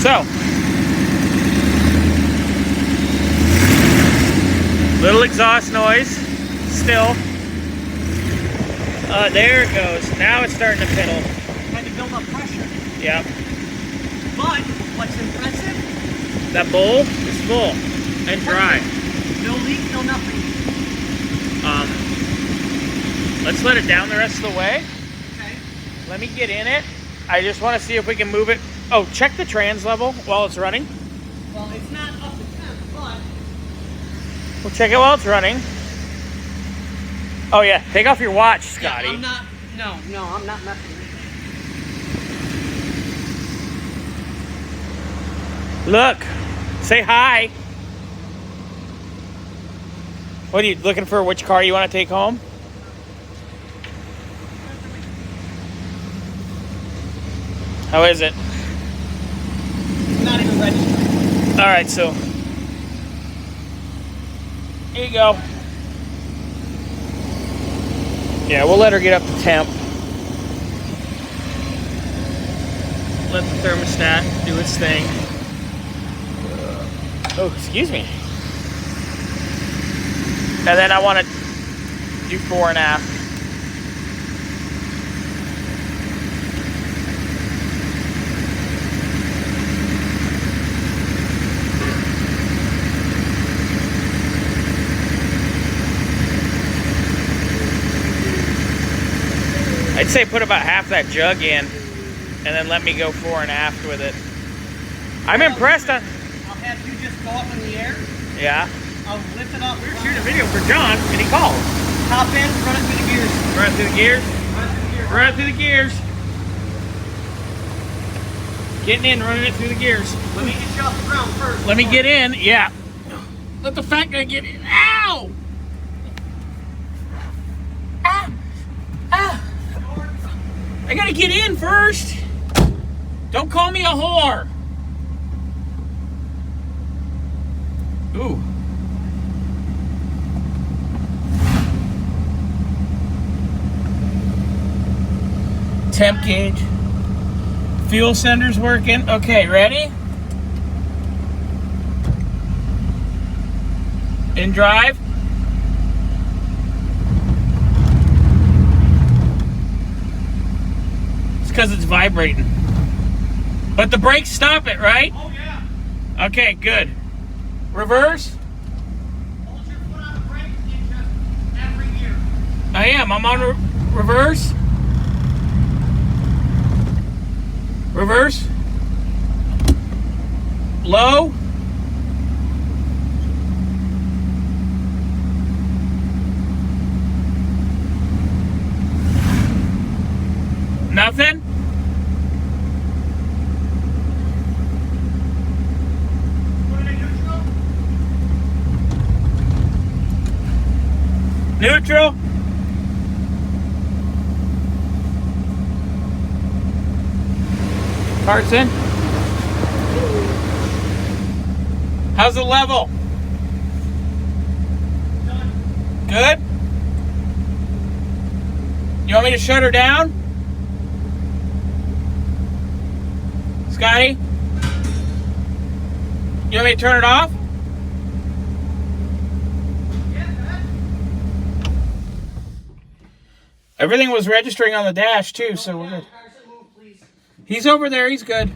So, little exhaust noise, still. There it goes. Now it's starting to piddle. Had to build up pressure. Yep. But what's impressive? That bowl is full and dry. No leak, no nothing. Let's let it down the rest of the way. Okay. Let me get in it. I just want to see if we can move it. Oh, check the trans level while it's running. Well, it's not up to temp, but We'll check it while it's running. Oh yeah, take off your watch, Scotty. yeah, I'm not. No, I'm not messing with it. Look, say hi. What are you looking for? Which car you want to take home? How is it? Not even registered. All right, so here you go. Yeah, we'll let her get up to temp. Let the thermostat do its thing. Oh, excuse me. And then I want to do 4.5. I'd say put about half that jug in and then let me go 4.5 with it. I'm impressed on... I'll have you just go up in the air. Yeah. I'll lift it up. We were shooting a video for John and he called. Hop in, run it through the gears. Run it through the gears. Run it through the gears. Run it through the gears. Getting in, running it through the gears. Let me get you off the ground first. Let me get in, yeah. Let the fat guy get in. Ow! Ah! Ah! I gotta get in first. Don't call me a whore. Ooh. Temp gauge. Fuel sender's working. Okay, ready? In drive. It's because it's vibrating. But the brakes stop it, right? Oh, yeah. Okay, good. Reverse. Hold your foot on the brake in just every gear. I am. I'm on reverse. Reverse. Low. Nothing. Put it in neutral. Neutral. Carson. How's the level? Done. Good? You want me to shut her down? Scotty? You want me to turn it off? Yeah, that. Everything was registering on the dash too, so we're good. Carson, move, please. He's over there, he's good.